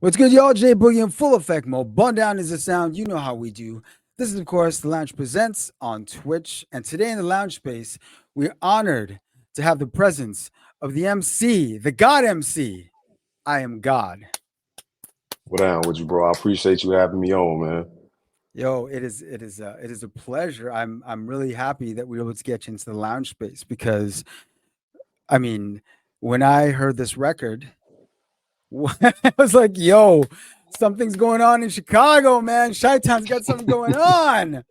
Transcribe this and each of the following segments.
What's good, y'all? Jay Boogie in full effect mode. Bun down is the sound. You know how we do. This is, of course, The Lounge Presents on Twitch. And today in the lounge space, we're honored to have the presence of the MC, the God MC. I am God. What down with you, bro? I appreciate you having me on, man. Yo, it is a pleasure. I'm really happy that we were able to get you into the lounge space because, I mean, when I heard this record, I was like, yo, something's going on in Chicago, man. Chi-Town's got something going on.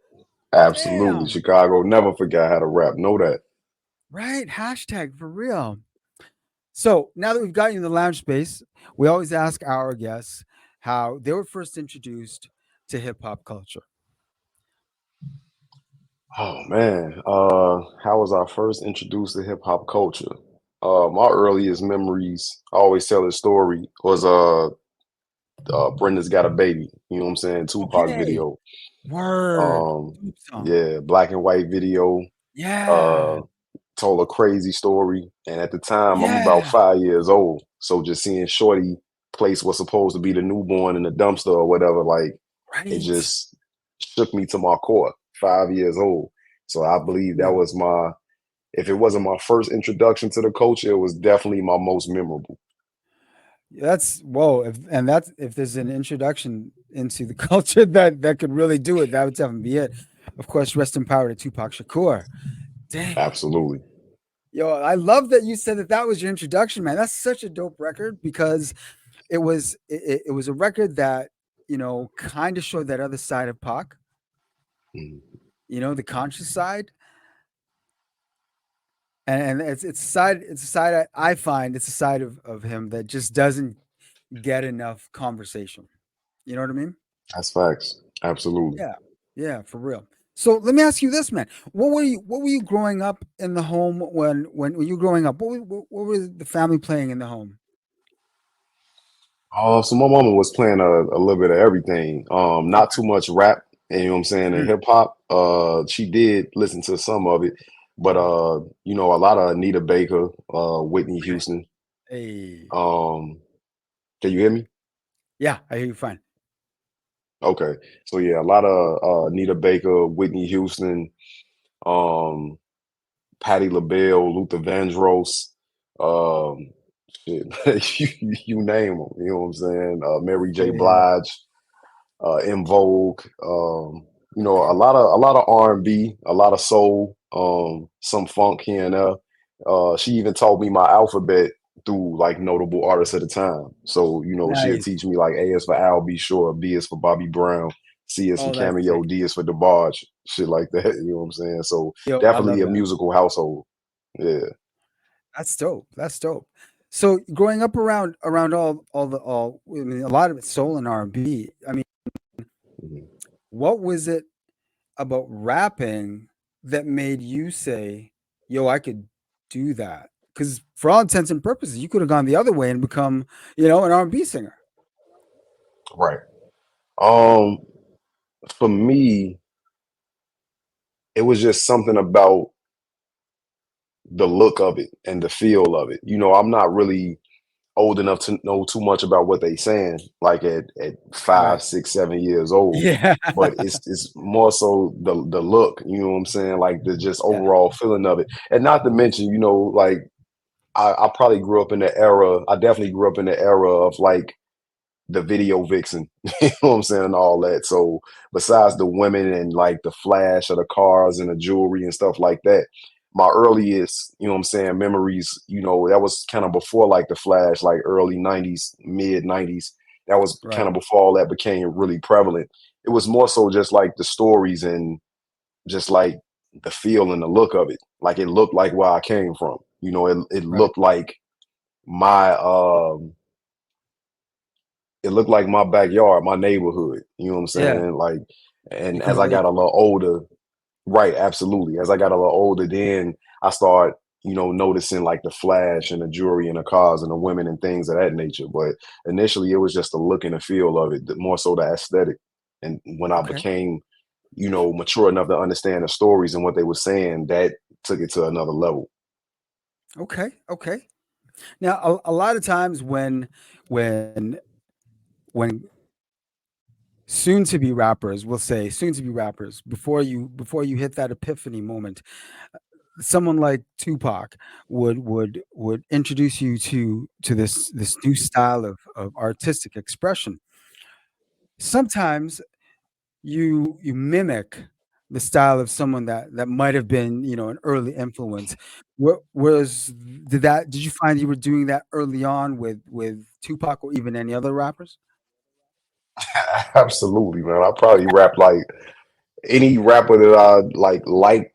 Absolutely. Damn. Chicago never forgot how to rap. Know that. Right. Hashtag for real. So now that we've got you in the lounge space, we always ask our guests how they were first introduced to hip hop culture. Oh man. How was I first introduced to hip hop culture? My earliest memories, I always tell this story, was Brenda's Got a Baby. You know what I'm saying? Tupac Okay. video. Word. Um, Dope song. yeah, black and white video. Yeah. Uh Told a crazy story. And at the time I'm about Yeah. 5 years old. So just seeing Shorty place what's supposed to be the newborn in the dumpster or whatever, like it Right. just shook me to my core. 5 years old. So I believe that Real. was my, if it wasn't my first introduction to the culture, it was definitely my most memorable. That's whoa. If there's an introduction into the culture that could really do it, that would definitely be it. Of course, rest in power to Tupac Shakur. Dang. Absolutely. Yo, I love that you said that was your introduction, man. That's such a dope record because it was a record that kind of showed that other side of Pac, Mhm. the conscious side, and it's a side I find it's a side of him that just doesn't get enough conversation. You know what I mean? That's facts. Absolutely. Yeah, yeah, for real. So let me ask you this, man. What were you growing up in the home when you were growing up? What was the family playing in the home? So my mama was playing a little bit of everything. Not too much rap, you know what I'm saying, and Mhm. hip hop. She did listen to some of it, but a lot of Anita Baker, Whitney Okay. Houston. Hey, Um, can you hear me? yeah, I hear you fine. Okay. So yeah, a lot of Anita Baker, Whitney Houston, um, Patti LaBelle, Luther Vandross, um, shit, you name them. You know what I'm saying? Mary J. Yeah. Blige, In Vogue. A Okay. lot of R&B, a lot of soul, some funk here and there. She even taught me my alphabet through like notable artists at the time. So, she'll Nice. teach me like A is for Al B. Shore, B is for Bobby Brown, C is for Oh, that's Cameo, sick. D is for DeBarge, shit like that. You know what I'm saying? So Yo, I definitely love a that. musical household. Yeah. That's dope. That's dope. So growing up around all I mean a lot of it's soul and R&B. I mean, Mhm. what was it about rapping that made you say, "Yo, I could do that"? Because for all intents and purposes, you could have gone the other way and become, an R&B singer. Right. Um, for me, it was just something about the look of it and the feel of it. I'm not really old enough to know too much about what they saying, like at Right. 5, 6, 7 years old. Yeah. But it's more so the look, you know what I'm saying? Like the just Yeah. overall feeling of it. And not to mention, like I probably grew up in the era, I definitely grew up in the era of like the video vixen, you know what I'm saying, and all that. So besides the women and like the flash of the cars and the jewelry and stuff like that, my earliest, you know what I'm saying, memories, that was kind of before like the flash, like early 90s, mid 90s. That was kind Right. of before all that became really prevalent. It was more so just like the stories and just like the feel and the look of it. Like it looked like where I came from. It Right. looked like my it looked like my backyard, my neighborhood. You know what I'm Yeah. saying? Like, You and can as I relate got a to it. little older, right, absolutely. As I got a little older, then I start, noticing like the flash and the jewelry and the cars and the women and things of that nature. But initially, it was just the look and the feel of it, more so the aesthetic. And when I Okay. became, mature enough to understand the stories and what they were saying, that took it to another level. Okay. Okay. Now, a lot of times when when soon to be rappers, we'll say soon to be rappers, before you hit that epiphany moment, someone like Tupac would introduce you to this new style of artistic expression. Sometimes you mimic the style of someone that might have been, an early influence. What was did you find you were doing that early on with Tupac or even any other rappers? Absolutely, man. I probably rap like any rapper that I like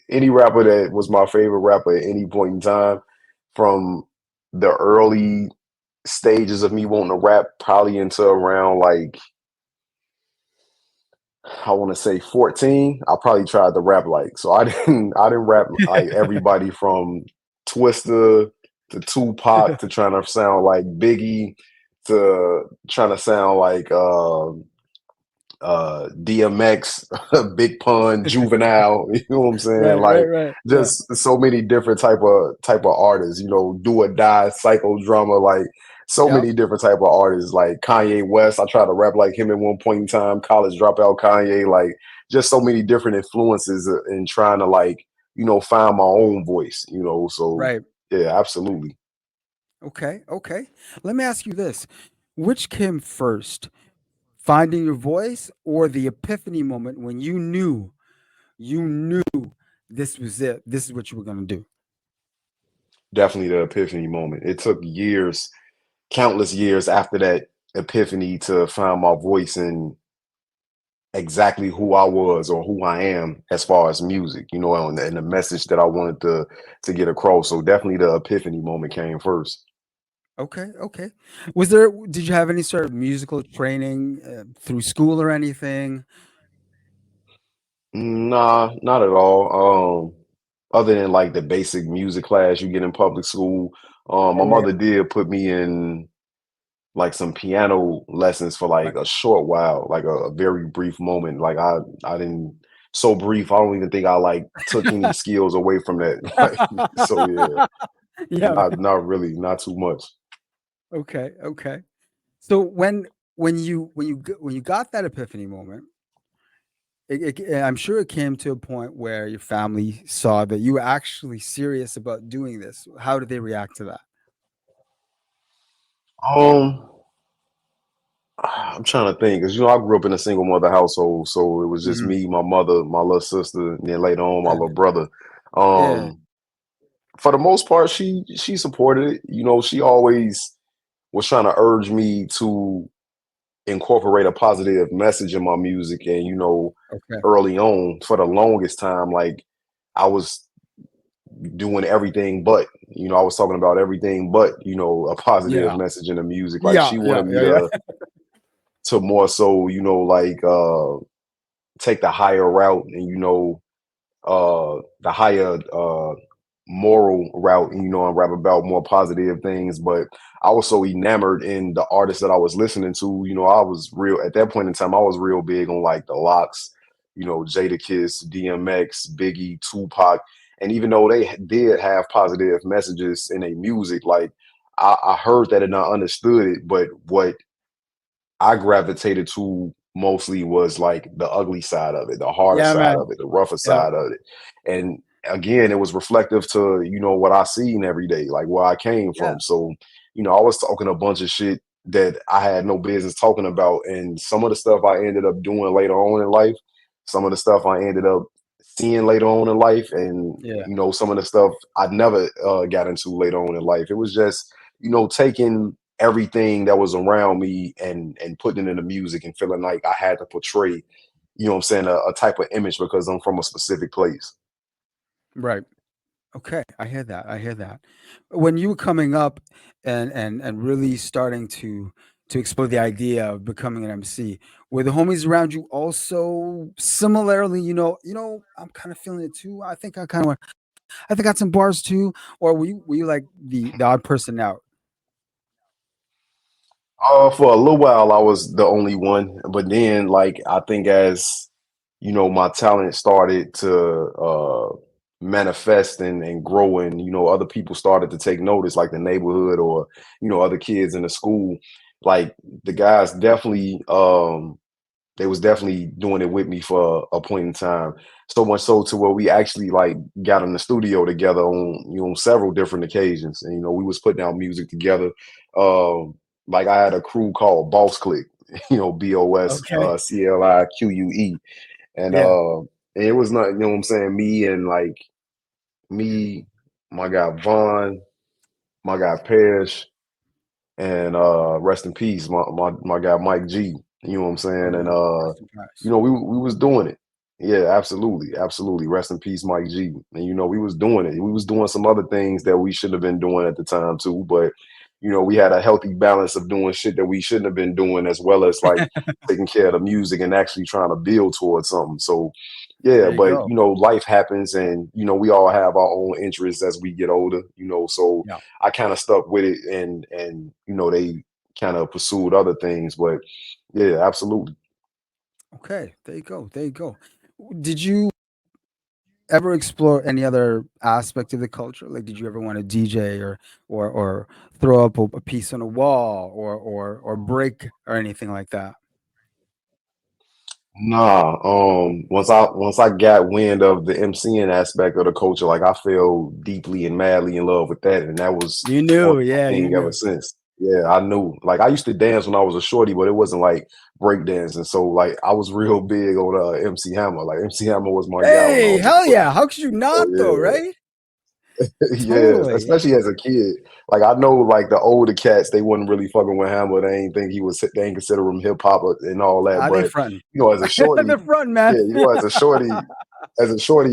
any rapper that was my favorite rapper at any point in time, from the early stages of me wanting to rap, probably into around like I want to say 14. I probably tried to rap like so. I didn't rap like everybody from Twister to Tupac to trying to sound like Biggie to trying to sound like DMX, Big Pun, Juvenile, you know what I'm saying? Right, right, Like right. Yeah, just so many different type of artists, Do or Die, Psychodrama, like so yeah. many different type of artists, like Kanye West. I tried to rap like him at one point in time, college dropout Kanye, like just so many different influences in trying to like, find my own voice, so Right. yeah, absolutely. Okay, okay. Let me ask you this: which came first, finding your voice or the epiphany moment when you knew this was it, this is what you were going to do? Definitely the epiphany moment. It took years, countless years after that epiphany to find my voice and exactly who I was or who I am as far as music, and the message that I wanted to get across. So definitely the epiphany moment came first. Okay, okay. Did you have any sort of musical training through school or anything? Nah, not at all. Other than like the basic music class you get in public school. My Oh yeah, mother did put me in like some piano lessons for like right. a short while, like a very brief moment. Like I didn't so brief, I don't even think I like took any skills away from that. Like so yeah. Yeah. Not really, not too much. Okay, okay. So when you got that epiphany moment, I'm sure it came to a point where your family saw that you were actually serious about doing this. How did they react to that? Um, I'm trying to think, because I grew up in a single mother household, so it was just Hmm. me, my mother, my little sister, and then later on my Yeah, little brother. yeah, Um, for the most part, she supported it. She always was trying to urge me to incorporate a positive message in my music, and okay, early on, for the longest time, like I was doing everything but I was talking about everything but a positive yeah, message in the music. Like yeah, she yeah, wanted me yeah, yeah. to more so like take the higher route, and the higher moral route, and rap about more positive things. But I was so enamored in the artists that I was listening to. I was real at that point in time. I was real big on like the Locks, Jadakiss, DMX, Biggie, Tupac. And even though they did have positive messages in their music, like I heard that and I understood it, but what I gravitated to mostly was like the ugly side of it, the harder Yeah, side man. of it, the rougher Yeah, side of it. And again, it was reflective to, what I seen every day, like where I came yeah, from. So, I was talking a bunch of shit that I had no business talking about. And some of the stuff I ended up doing later on in life, some of the stuff I ended up seeing later on in life, and, yeah. some of the stuff I never got into later on in life. It was just, taking everything that was around me and putting it in the music and feeling like I had to portray, what I'm saying, a type of image because I'm from a specific place. Right. Okay, I hear that. I hear that. When you were coming up and really starting to explore the idea of becoming an MC, were the homies around you also similarly, I'm kind of feeling it too. I think I got some bars too, or were you like the odd person out? For a little while, I was the only one, but then, like, I think as my talent started to manifest and grow, and other people started to take notice, like the neighborhood or other kids in the school. like the guys definitely they was definitely doing it with me for a point in time. So much so to where we actually like got in the studio together on several different occasions, and we was putting out music together. Like I had a crew called Boss Click, Okay. BOSCLIQUE, and Yeah. it was not, what I'm saying, me and like me, my guy Vaughn, my guy Pesh, and rest in peace, my guy Mike G. You know what I'm saying? And Rest in peace. we was doing it. Yeah, absolutely, absolutely. Rest in peace, Mike G. And we was doing it. We was doing some other things that we should have been doing at the time too, but we had a healthy balance of doing shit that we shouldn't have been doing, as well as like taking care of the music and actually trying to build towards something. So yeah, There you but go. life happens, and we all have our own interests as we get older, so Yeah. I kind of stuck with it, and they kind of pursued other things, but yeah, absolutely. Okay. There you go. There you go. Did you ever explore any other aspect of the culture? Like, did you ever want to DJ or throw up a piece on a wall or break or anything like that? Nah, once I got wind of the MCing aspect of the culture, like I fell deeply and madly in love with that, and that was You on knew, my yeah, you thing ever knew. since. Yeah, I knew. Like I used to dance when I was a shorty, but it wasn't like break dancing. So like I was real big on MC Hammer. Like MC Hammer was my guy when I Hey, was a hell shorty. yeah! How could you So not though, yeah. right? Yes, Totally. especially as a kid. Like I know, like the older cats, they wasn't really fucking with Hammer. They ain't think he was. They ain't consider him hip hop and all that. Ah, they But fronting. as a shorty, They're fronting, man. yeah, as a shorty,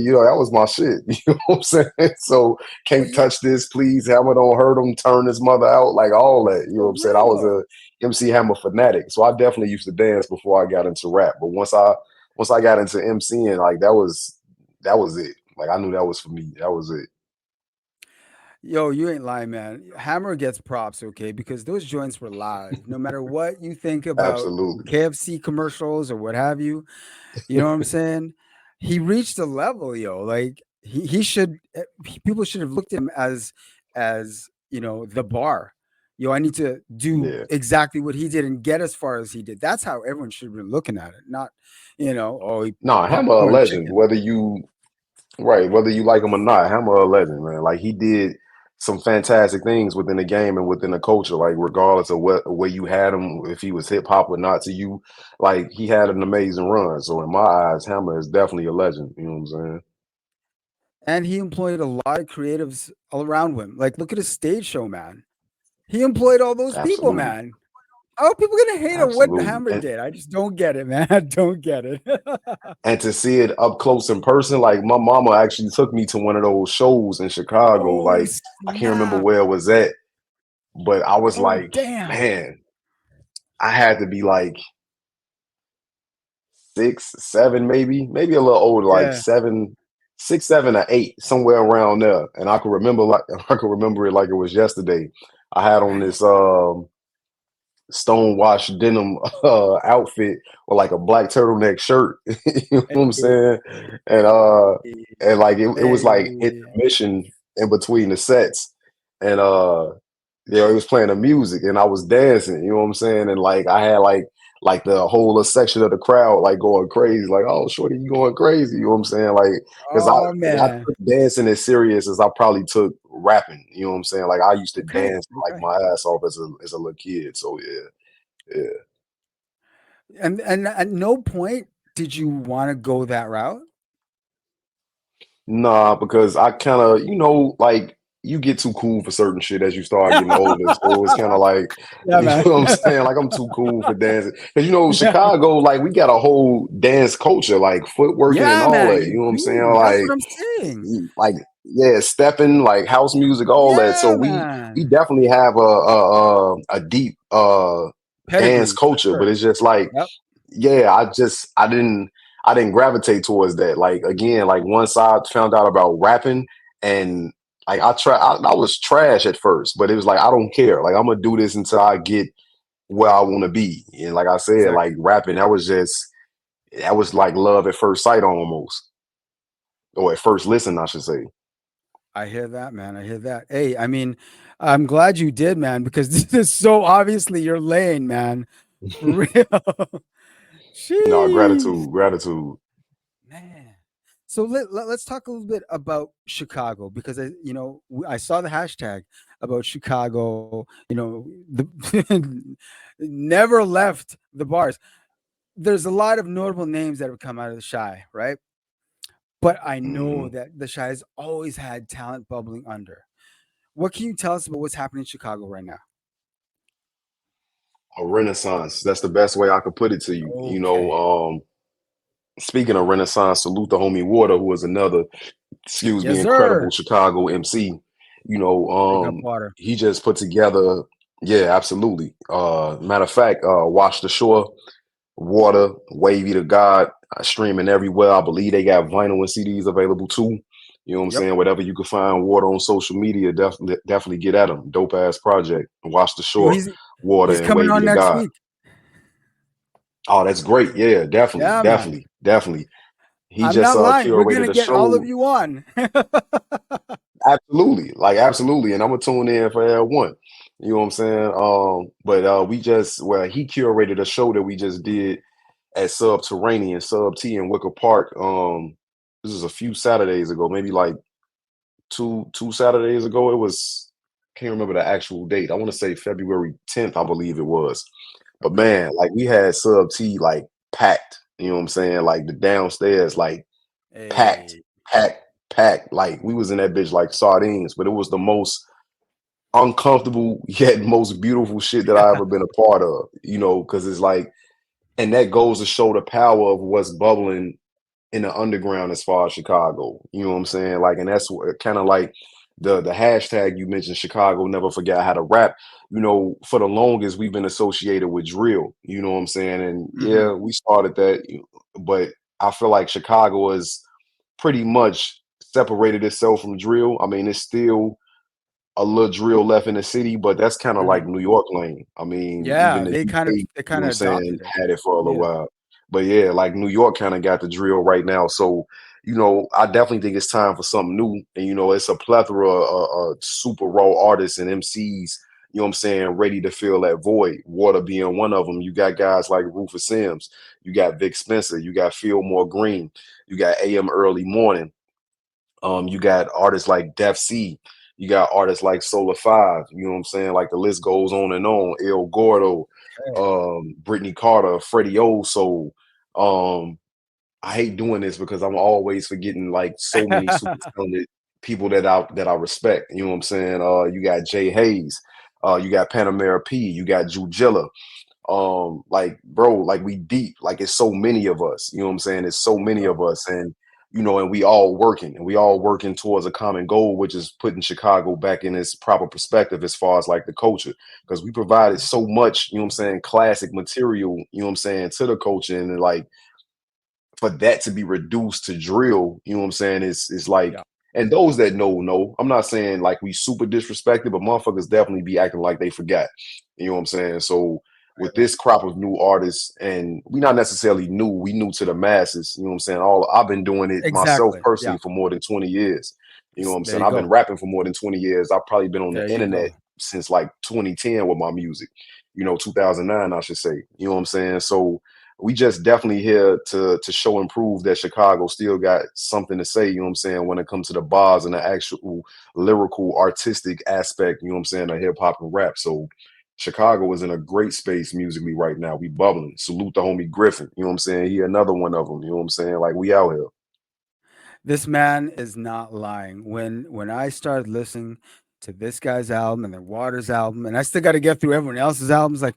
that was my shit. You know what I'm saying? So Well, can't yeah, touch this, please. Hammer don't hurt him. Turn his mother out, like all that. You know what for I'm saying? I was real. a MC Hammer fanatic, so I definitely used to dance before I got into rap. But once I got into MCing, like that was it. Like I knew that was for me. That was it. Yo, you ain't lying, man. Hammer gets props, okay, because those joints were live. No matter what you think about Absolutely. KFC commercials or what have you, you know what I'm saying? He reached a level, yo. Like he should people should have looked at him as, the bar. Yo, I need to do Yeah. exactly what he did and get as far as he did. That's how everyone should have been looking at it. Not, oh, he Nah, Hammer a popcorn legend. chicken. Whether you like him or not, Hammer a legend, man. Like he did some fantastic things within the game and within the culture. Like regardless of where you had him, if he was hip hop or not to you, like he had an amazing run. So in my eyes, Hammer is definitely a legend. You know what I'm saying? And he employed a lot of creatives all around him. Like, look at his stage show, man. He employed all those people, Absolutely, man. How are people gonna hate on what absolutely. Hammer And did? I just don't get it, man. I don't get it. and to see it up close in person, like my mama actually took me to one of those shows in Chicago. Oh Like I can't remember snap! where it was at, but I was Oh like, damn! man, I had to be like 6, 7, maybe a little older, like Yeah. 7, 6, 7, or 8, somewhere around there. And I can remember I can remember it like it was yesterday. I had on Right. this stonewashed denim outfit with like a black turtleneck shirt. You know what I'm Hey, saying? And like it was like hey. intermission in between the sets. And he was playing the music and I was dancing, you know what I'm saying? And like I had like the whole section of the crowd like going crazy, like, oh shorty, you going crazy, you know what I'm saying? Like because Oh I man. took dancing as serious as I probably took rapping, you know what I'm saying? Like I used to Okay. dance like Okay. my ass off as a little kid. So yeah. And at no point did you want to go that route. Nah, because I kind of, like you get too cool for certain shit as you start getting older. So it's kind of like, Yeah, you man. know what I'm saying? Like I'm too cool for dancing. Because Yeah. Chicago, like we got a whole dance culture, like footworking and Yeah, all man. that. You You know what I'm saying? do. That's what I'm saying. Like yeah, stepping, like house music, all that. So Yeah, we man. definitely have a deep dance Pedigree for culture, but sure. it's just like Yep. yeah, I didn't gravitate towards that. Like again, like once I found out about rapping and like I was trash at first, but it was like I don't care. Like I'm gonna do this until I get where I want to be. And like I said, like Exactly. rapping, that was like love at first sight almost, or at first listen, I should say. I hear that, man. I hear that. Hey, I mean, I'm glad you did, man, because this is so obviously your lane, man. For real. No, Jeez, gratitude, gratitude. man. So let's talk a little bit about Chicago because I saw the hashtag about Chicago. The never left the bars. There's a lot of notable names that have come out of the Shy, right? But I know Hmm. that the Shy has always had talent bubbling under. What can you tell us about what's happening in Chicago right now? A renaissance. That's the best way I could put it to you. Okay. Speaking of renaissance, salute the homie Water, who is another, excuse me, Yes, incredible sir. Chicago MC. You know, Big up water. he just put together, yeah, absolutely. Matter of fact, Wash the Shore, Water, Wavy to God, streaming everywhere. I believe they got vinyl and CDs available too. You know what I'm Yep. saying? Whatever you can find Water on social media, definitely get at them. Dope ass project. Wash the Yo, Shore, Water, he's and coming Wavy on to next God. week. Oh, that's great. Yeah, definitely, Yeah, man. definitely, definitely. He I'm just not lying. We're curated gonna a get all of show. you on. Absolutely, like absolutely, and I'm gonna tune in for that one. You know what I'm saying? But we just well, he curated a show that we just did at Subterranean, Sub T in Wicker Park. This is a few Saturdays ago, maybe like two Saturdays ago. It was can't remember the actual date. I want to say February 10th, I believe it was. But Okay. man, like we had Sub T like packed. You know what I'm saying? Like the downstairs, like packed, Hey. packed, packed. Like we was in that bitch like sardines, but it was the most uncomfortable yet most beautiful shit that I ever been a part of. Because it's like, and that goes to show the power of what's bubbling in the underground as far as Chicago. You know what I'm saying? Like, and that's kind of like the hashtag you mentioned, Chicago never forgot how to rap. For the longest we've been associated with drill. You know what I'm saying? And Hmm. yeah, we started that, but I feel like Chicago is pretty much separated itself from drill. I mean, it's still a little drill left in the city, but that's kind of like Hmm. New York lane. I mean, even Yeah, the they kind UK, of you they know kind what of I'm saying, adopted it. had it for a little Yeah. while. But yeah, like New York kind of got the drill right now. So, I definitely think it's time for something new. And, it's a plethora of super raw artists and MCs, you know what I'm saying, ready to fill that void. Water being one of them. You got guys like Rufus Sims. You got Vic Spencer. You got Fillmore Green. You got AM Early Morning. You got artists like Def C. You got artists like Solar Five. You know what I'm saying? Like the list goes on and on. El Gordo, Okay. Brittany Carter, Freddie Oso. Um, I hate doing this because I'm always forgetting like so many super talented people that I respect. You know what I'm saying? You got Jay Hayes. You got Panamera P. You got Jujilla. Like bro, like we deep, like it's so many of us, you know what I'm saying, it's so There you many go. of us, and we all working towards a common goal, which is putting Chicago back in its proper perspective as far as like the culture, because we provided so much, you know what I'm saying, classic material, you know what I'm saying, to the culture, and like for that to be reduced to drill, you know what I'm saying, is like, Yeah. and those that know, I'm not saying like we super disrespected, but motherfuckers definitely be acting like they forgot. You know what I'm saying? So with this crop of new artists, and we not necessarily new, we new to the masses, you know what I'm saying? All I've been doing it myself Exactly. Yeah. personally for more than 20 years. You know what I'm There saying? you I've been go. rapping for more than 20 years. I've probably been on There the you internet go. since like 2010 with my music, 2009, I should say. You know what I'm saying? So we just definitely here to show and prove that Chicago still got something to say, you know what I'm saying, when it comes to the bars and the actual lyrical artistic aspect, you know what I'm saying, of hip hop and rap. So Chicago is in a great space musically right now. We bubbling. Salute the homie Griffin. You know what I'm saying? He another one of them. You know what I'm saying? Like we out here. This man is not lying. When I started listening to this guy's album and then Waters' album, and I still got to get through everyone else's albums, like,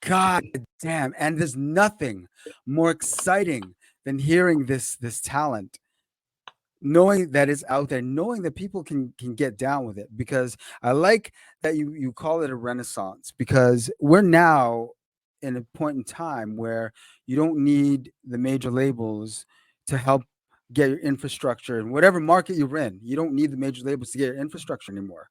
God damn! And there's nothing more exciting than hearing this talent, knowing that it's out there, knowing that people can get down with it. Because I like that you call it a renaissance, because we're now in a point in time where you don't need the major labels to help get your infrastructure in whatever market you're in. You don't need the major labels to get your infrastructure anymore.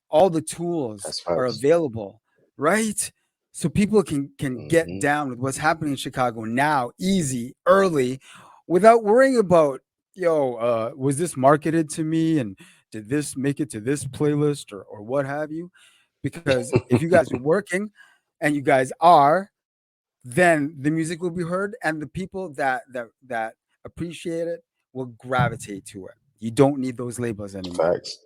All the tools That's are facts. available, right? So people can get Hmm. down with what's happening in Chicago now, easy, early, without worrying about, yo, was this marketed to me, and did this make it to this playlist or what have you? Because if you guys are working and you guys are, then the music will be heard, and the people that appreciate it will gravitate to it. You don't need those labels anymore. Facts.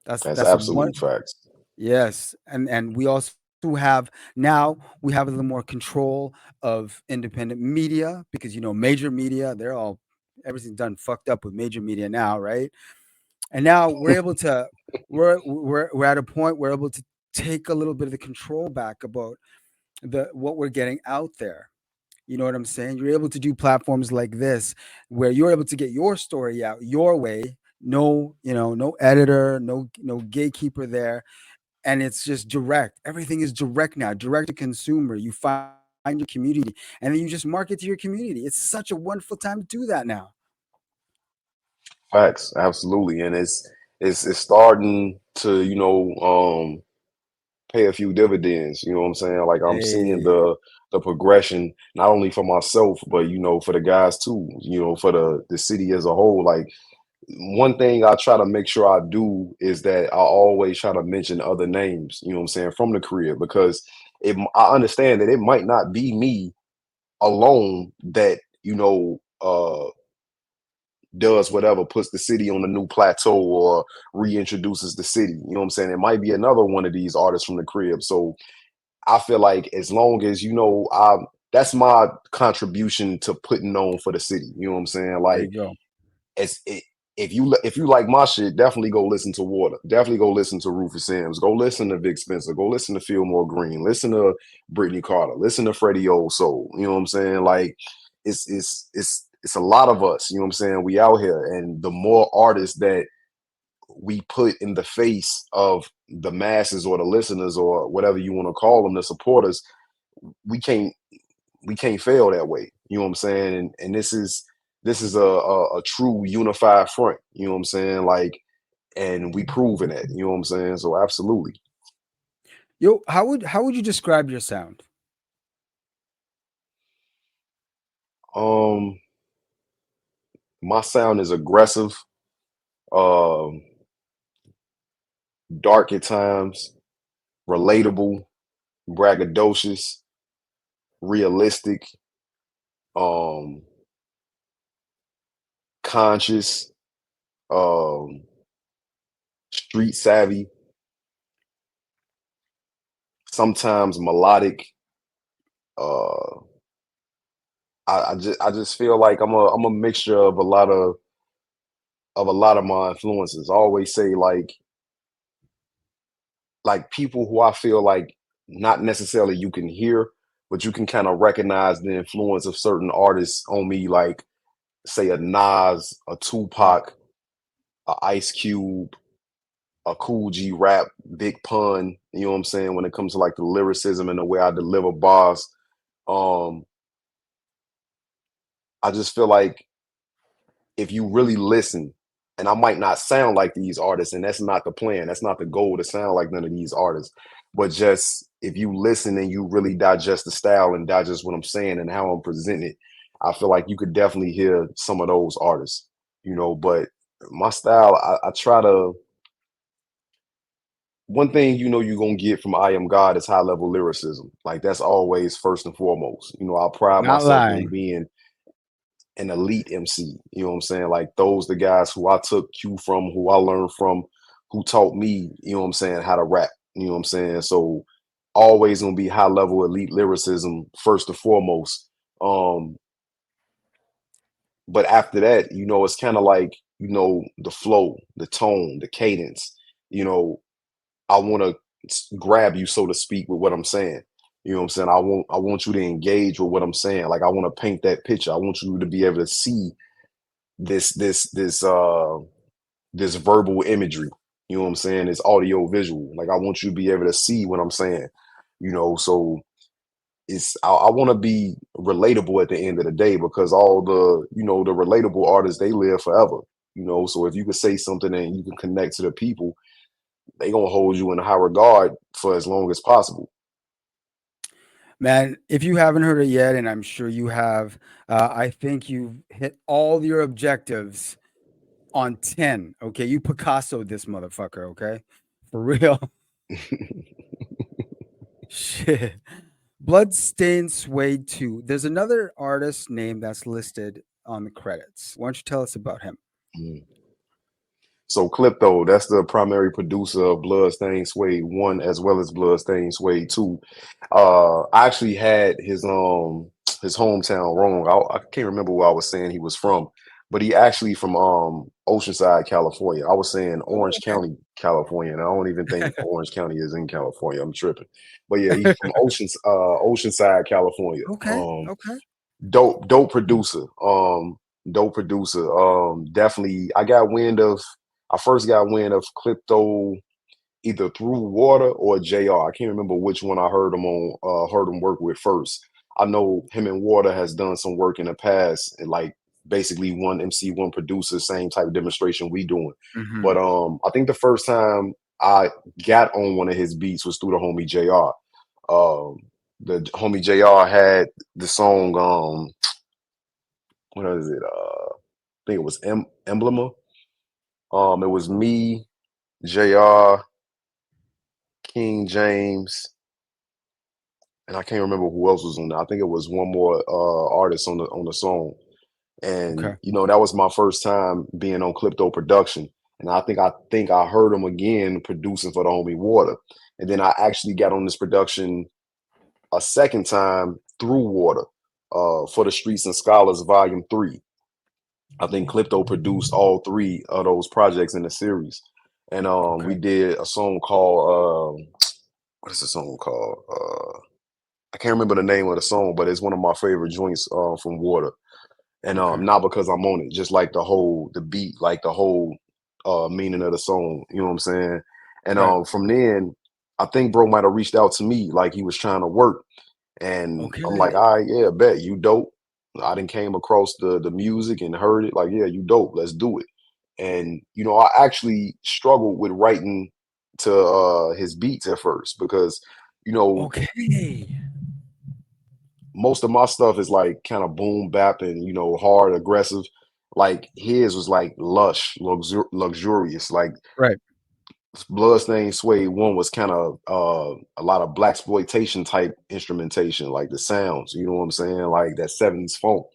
That's That's a one. absolute facts. Yes, and we also have now we have a little more control of independent media because major media, they're all everything's done fucked up with major media now, right? And now we're able to we're at a point we're able to take a little bit of the control back about the what we're getting out there. You know what I'm saying? You're able to do platforms like this where you're able to get your story out your way. No, no editor, no gatekeeper there, and it's just direct. Everything is direct now, direct to consumer. You find your community, and then you just market to your community. It's such a wonderful time to do that now. Facts, absolutely, and it's starting to pay a few dividends. You know what I'm saying? Like I'm seeing Hey, the progression not only for myself, but for the guys too. For the city as a whole. Like one thing I try to make sure I do is that I always try to mention other names. You know what I'm saying, from the career, because I understand that it might not be me alone that does whatever, puts the city on a new plateau or reintroduces the city. You know what I'm saying? It might be another one of these artists from the crib. So I feel like as long as that's my contribution to putting on for the city. You know what I'm saying? there Like you go. it's it, if you like my shit, definitely go listen to Water. Definitely go listen to Rufus Sims. Go listen to Vic Spencer. Go listen to Fillmore Green. Listen to Brittany Carter. Listen to Freddie Old Soul. You know what I'm saying? Like it's a lot of us. You know what I'm saying? We out here, and the more artists that we put in the face of the masses or the listeners or whatever you want to call them, the supporters, we can't we can't fail that way. You know what I'm saying? And this is a true unified front. You know what I'm saying? Like, and we proving it. You know what I'm saying? So absolutely. Yo, how would you describe your sound? Um, my sound is aggressive, um, dark at times, relatable, braggadocious, realistic, um, conscious, um, street savvy, sometimes melodic. Uh, I just feel like I'm a mixture of a lot of my influences. I always say like people who I feel like not necessarily you can hear, but you can kind of recognize the influence of certain artists on me, like say a Nas, a Tupac, a Ice Cube, a Cool G Rap, Big Pun. You know what I'm saying? When it comes to like the lyricism and the way I deliver bars, um, I just feel like if you really listen, and I might not sound like these artists, and that's not the plan. That's not the goal to sound like none of these artists. But just if you listen and you really digest the style and digest what I'm saying and how I'm presenting it, I feel like you could definitely hear some of those artists. But my style, I try to. One thing you're gonna get from I Am God is high level lyricism. Like that's always first and foremost. I pride Not myself on lying. being an elite MC. You know what I'm saying? Like those the guys who I took cue from, who I learned from, who taught me, you know what I'm saying, how to rap. You know what I'm saying? So always gonna be high level elite lyricism first and foremost. Um, but after that, it's kind of like, the flow, the tone, the cadence, you know, I want to grab you, so to speak, with what I'm saying. You know what I'm saying? I want you to engage with what I'm saying. Like I want to paint that picture. I want you to be able to see this verbal imagery. You know what I'm saying? It's audio visual. Like I want you to be able to see what I'm saying. So I want to be relatable at the end of the day, because all the relatable artists, they live forever. So if you can say something and you can connect to the people, they gonna hold you in high regard for as long as possible. Man, if you haven't heard it yet, and I'm sure you have, I think you've hit all your objectives on 10. Okay, you Picasso this motherfucker. Okay, for real. Shit. Bloodstained Suede II. There's another artist name that's listed on the credits. Why don't you tell us about him? Mm. So CLYPTO, that's the primary producer of Bloodstained Suede 1 as well as Bloodstained Suede 2. I actually had his hometown wrong. I can't remember where I was saying he was from, but he actually from Oceanside, California. I was saying Oh, Orange County, California, and I don't even think Orange County is in California. I'm tripping. But yeah, he's from Oceanside, California. okay. Okay. Dope producer. Dope producer. Definitely I first got wind of Clipto either through Water or JR. I can't remember which one I heard him work with first. I know him and Water has done some work in the past and like basically one MC, one producer, same type of demonstration we doing. Hmm. But I think the first time I got on one of his beats was through the homie JR. Um the homie JR had the song what is it? I think it was Emblema. It was me, JR, King James, and I can't remember who else was on there. I think it was one more artist on the song. And Okay. you know, that was my first time being on Clipto production. And I think I heard him again producing for the homie Water. And then I actually got on this production a second time through Water for the Streets and Scholars Volume 3. I think Clipto produced all three of those projects in the series. And we Okay. did a song called what is the song called? I can't remember the name of the song, but it's one of my favorite joints from Water. And Okay. not because I'm on it, just like the beat, like the whole meaning of the song. You know what I'm saying? And Right. from then, I think bro might have reached out to me like he was trying to work, and I'm like, Okay. all right, yeah, bet you dope. I didn't came across the music and heard it, like, yeah, you dope, let's do it. And you know, I actually struggled with writing to his beats at first because, you know, Okay. most of my stuff is like kind of boom bap and you know hard aggressive. Like his was like lush, luxurious. Like Right. Bloodstained Suede 1 was kind of a lot of black exploitation type instrumentation, like the sounds. You know what I'm saying? Like that 70s funk.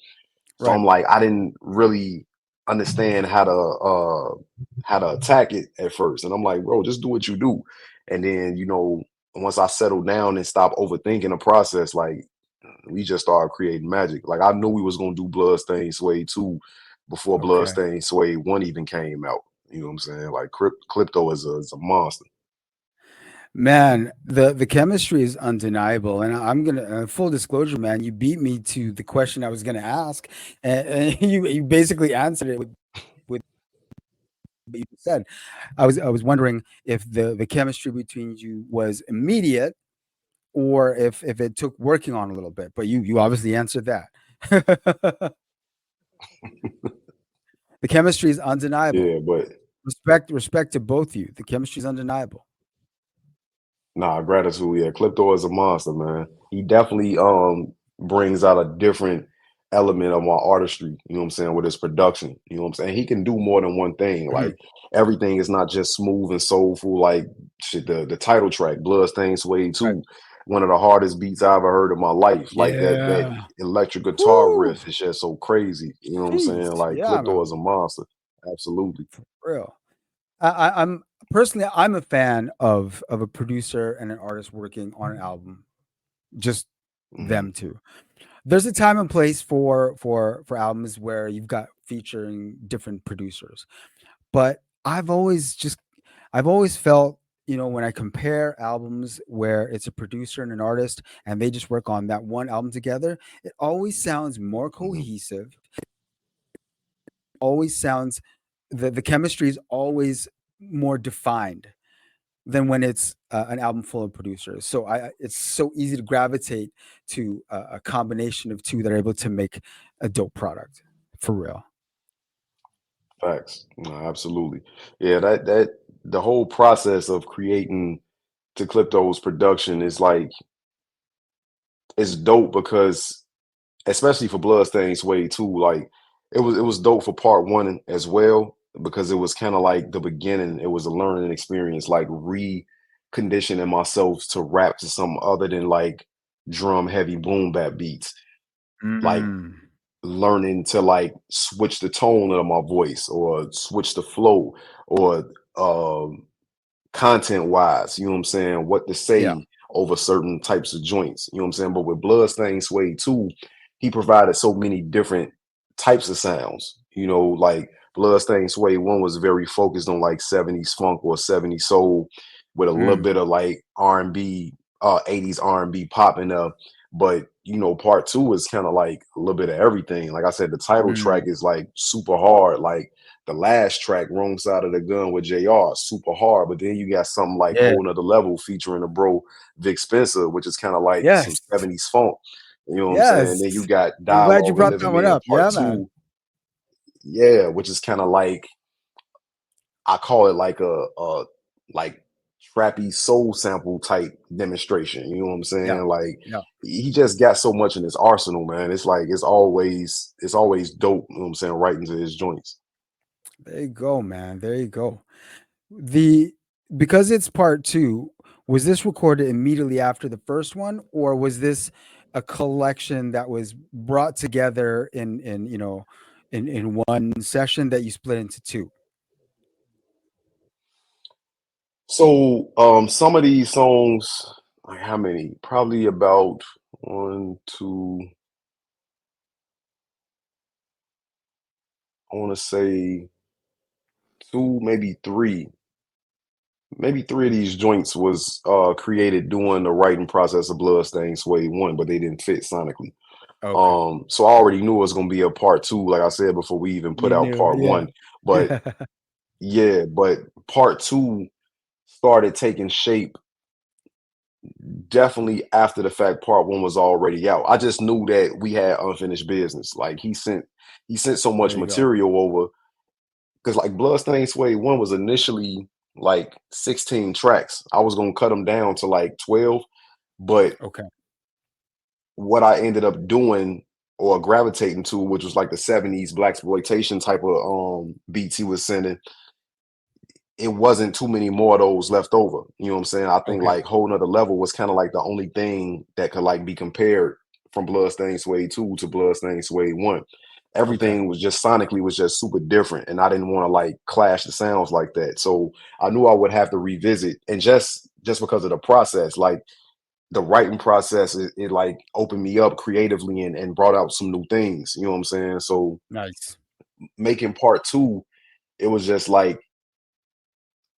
So Right. I'm like, I didn't really understand how to attack it at first. And I'm like, bro, just do what you do. And then, you know, once I settled down and stopped overthinking the process, like we just started creating magic. Like I knew we was gonna do Bloodstained Suede 2 before Okay. Bloodstained Suede 1 even came out. You know what I'm saying? Like Crypto is a monster. Man, the chemistry is undeniable, and I'm gonna full disclosure, man. You beat me to the question I was gonna ask, and you basically answered it with what you said. I was wondering if the chemistry between you was immediate or if it took working on a little bit, but you obviously answered that. The chemistry is undeniable. Yeah, but Respect to both of you. The chemistry is undeniable. nah, gratitude. Yeah, Clipto is a monster, man. He definitely brings out a different element of my artistry, you know what I'm saying, with his production. You know what I'm saying? He can do more than one thing. Mhm. Like everything is not just smooth and soulful, like shit, the title track, Bloodstained Suede Right. 2, one of the hardest beats I ever heard in my life. Like that Yeah. electric guitar Whoo. riff is just so crazy. You know what I'm saying? Jeez. Like Yeah, Clipto man. is a monster. Absolutely. For real. I'm personally I'm a fan of a producer and an artist working on an album. Just Mhm. them two. There's a time and place for albums where you've got featuring different producers. But I've always felt, when I compare albums where it's a producer and an artist and they just work on that one album together, it always sounds more Mhm. cohesive. Always sounds the chemistry is always more defined than when it's an album full of producers. So it's so easy to gravitate to a combination of two that are able to make a dope product for real. Facts. No, absolutely. Yeah, that the whole process of creating to Clipto's production is like it's dope because especially for Bloodstained Suede too, like it was dope for part one as well. because it was kind of like the beginning. It was a learning experience, like reconditioning myself to rap to something other than like drum heavy boom bap beats, like Mm. learning to like switch the tone of my voice or switch the flow or content wise, you know what I'm saying, what to Yeah. say over certain types of joints, you know what I'm saying? But with Bloodstained Suede II, he provided so many different types of sounds, you know, like Bloodstained Suede 1 was very focused on like 70s funk or 70s soul with a little Mm. bit of like R&B, 80s R&B popping up. But you know, part two is kind of like a little bit of everything. Like I said, the title track Mm. is like super hard. Like the last track, Wrong Side of the Gun with JR, super hard. But then you got something like Yeah. Whole Nother Level featuring a bro Vic Spencer, which is kind of like some Yes. 70s funk. You know what I'm saying? Yes. Then you got I'm glad you Dialogue with brought Living that one Man up. Part Yeah, man. Two, yeah, which is kind of like I call it like a like trappy soul sample type demonstration. You know what I'm Yeah. saying? Like Yeah. he just got so much in his arsenal, man. It's like it's always dope, you know what I'm saying, right into his joints. There you go, man. There you go. The Because it's part two, was this recorded immediately after the first one, or was this a collection that was brought together in in one session that you split into two? So some of these songs, like how many? Probably about one, two, I want to say two, maybe three of these joints was created during the writing process of Bloodstained Suede 1, but they didn't fit sonically. Okay. So I already knew it was gonna be a part two, like I said, before we even put You out knew, part one. But yeah. yeah, but part two started taking shape definitely after the fact part one was already out. I just knew that we had unfinished business. Like he sent so much There you go. material over because like Bloodstained Suede 1 was initially like 16 tracks. I was gonna cut them down to like 12, but Okay. what I ended up doing or gravitating to, which was like the 70s black exploitation type of beats he was sending, it wasn't too many more of those left over. You know what I'm saying? I think Okay. like Whole Nother Level was kind of like the only thing that could like be compared from Bloodstained Suede 2 to Bloodstained Suede 1. Okay. Everything was just sonically was just super different. And I didn't want to like clash the sounds like that. So I knew I would have to revisit and just because of the process, like the writing process, it like opened me up creatively and brought out some new things. You know what I'm saying? So Nice. making part two, it was just like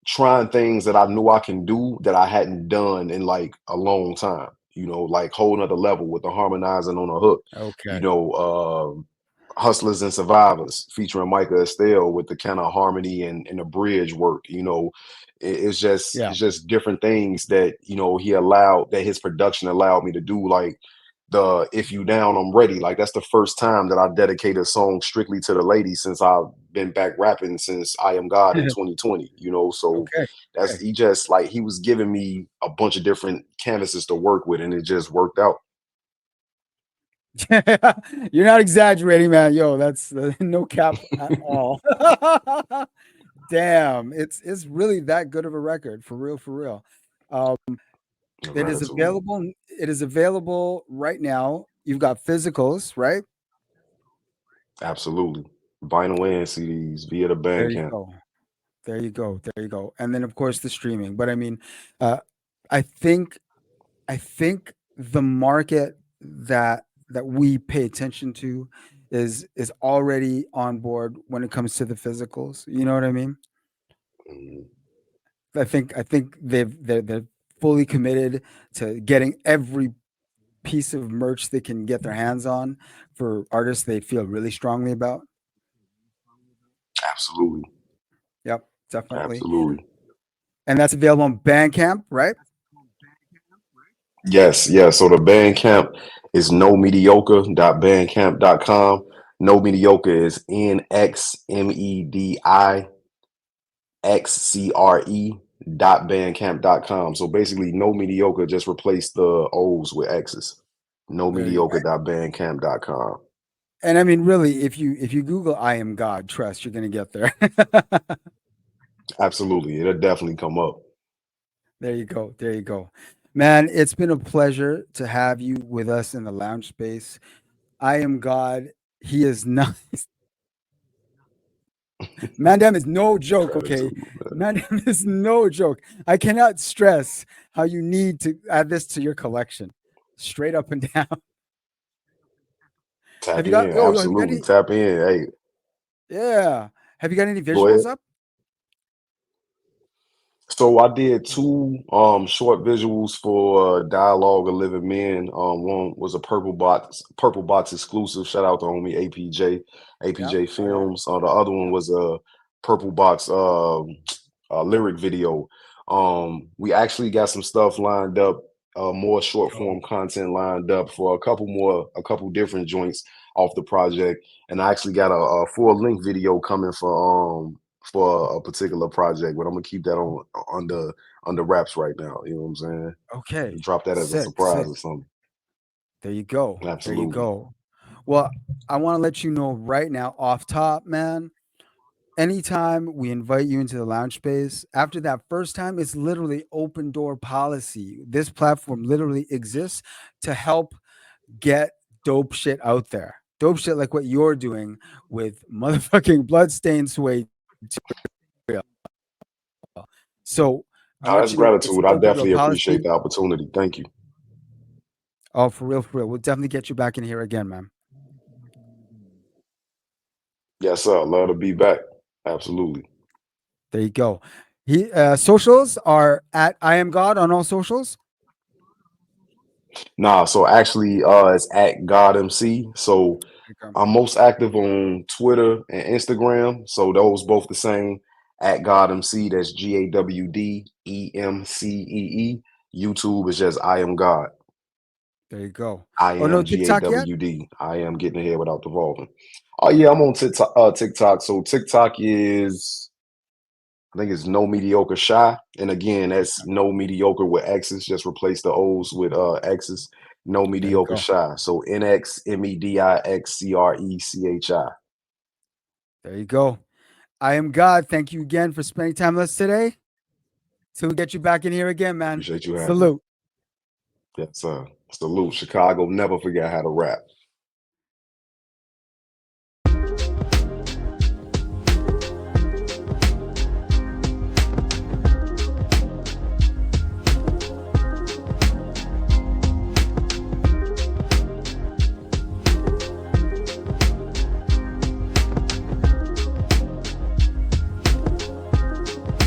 trying things that I knew I can do that I hadn't done in like a long time. You know, like whole nother level with the harmonizing on a hook. You Okay. know, Hustlers and Survivors featuring Micah Estelle with the kind of harmony and the bridge work. You know, it's just Yeah. it's just different things that you know he allowed that his production allowed me to do. Like the If You Down, I'm Ready. Like that's the first time that I dedicated a song strictly to the ladies since I've been back rapping since I Am God in 2020, you know. So Okay. that's Okay. he just like he was giving me a bunch of different canvases to work with and it just worked out. You're not exaggerating, man. Yo, that's no cap at all. Damn, it's really that good of a record, for real, for real. Um, it is Gratitude. available. It is available right now. You've got physicals, right? Absolutely. Vinyl and CDs via the There you Bandcamp. go. There you go. There you go. And then of course the streaming. But I mean, uh, I think the market that we pay attention to is already on board when it comes to the physicals. You know what I mean? Mhm. I think they're fully committed to getting every piece of merch they can get their hands on for artists they feel really strongly about. Absolutely. Yep, definitely. Absolutely. And that's available on Bandcamp, right? Yes, yes. So the Bandcamp is no mediocre.bandcamp.com. No mediocre is NXMEDIXCRE.bandcamp.com. So basically no mediocre just replace the O's with X's. No There you mediocre.bandcamp.com. And I mean, really, if you Google "I am God," trust you're gonna get there. Absolutely, it'll definitely come up. There you go. There you go. Man, it's been a pleasure to have you with us in the lounge space. I am God. He is not. Mandem is no joke, okay? Gratitude, man. Mandem is no joke. I cannot stress how you need to add this to your collection. Straight up and down. Have Tap you got in, have you got absolutely. any Tap in. Hey, yeah. Have you got any go visuals ahead. up? So I did two short visuals for Dialogue of Living Men. One was a Purple Box exclusive. Shout out to homie Yeah. APJ Oh yeah. Films. The other one Yeah. was a Purple Box lyric video. We actually got some stuff lined up, more short Oh, form content lined up for a couple different joints off the project, and I actually got a full length video coming for a particular project, but I'm gonna keep that on under wraps right now. You know what I'm saying? okay. Drop that as a Sick, surprise sick. or something. There you go. There you Absolutely. go. Well, I want to let you know right now, off top, man. Anytime we invite you into the lounge space, after that first time, it's literally open door policy. This platform literally exists to help get dope shit out there. Dope shit like what you're doing with motherfucking Bloodstained Suede II. So I Oh, want that's you to know it's gratitude. I open door definitely appreciate policy. the opportunity. Thank you. Oh, for real, for real. We'll definitely get you back in here again, man. Yes, sir. Love to be back. Absolutely. There you go. Socials are at I am God on all socials. Nah, so actually it's at God MC. So Okay. I'm most active on Twitter and Instagram. So those both the same at God MC. That's GAWDEMCEE. YouTube is just I am God. There you go. I Oh no, am TikTok yet? GAWD. I am getting ahead without devolving. Oh yeah, I'm on TikTok. TikTok. So TikTok is, I think it's no mediocre shy. And again, that's no mediocre with X's. Just replace the O's with X's. No There you mediocre go. shy. So NXMEDIXCRECHI. There you go. I am God. Thank you again for spending time with us today. Till we get you back in here again, man. Appreciate you having me. Salute. Yes, sir. Salute. Chicago, never forget how to rap.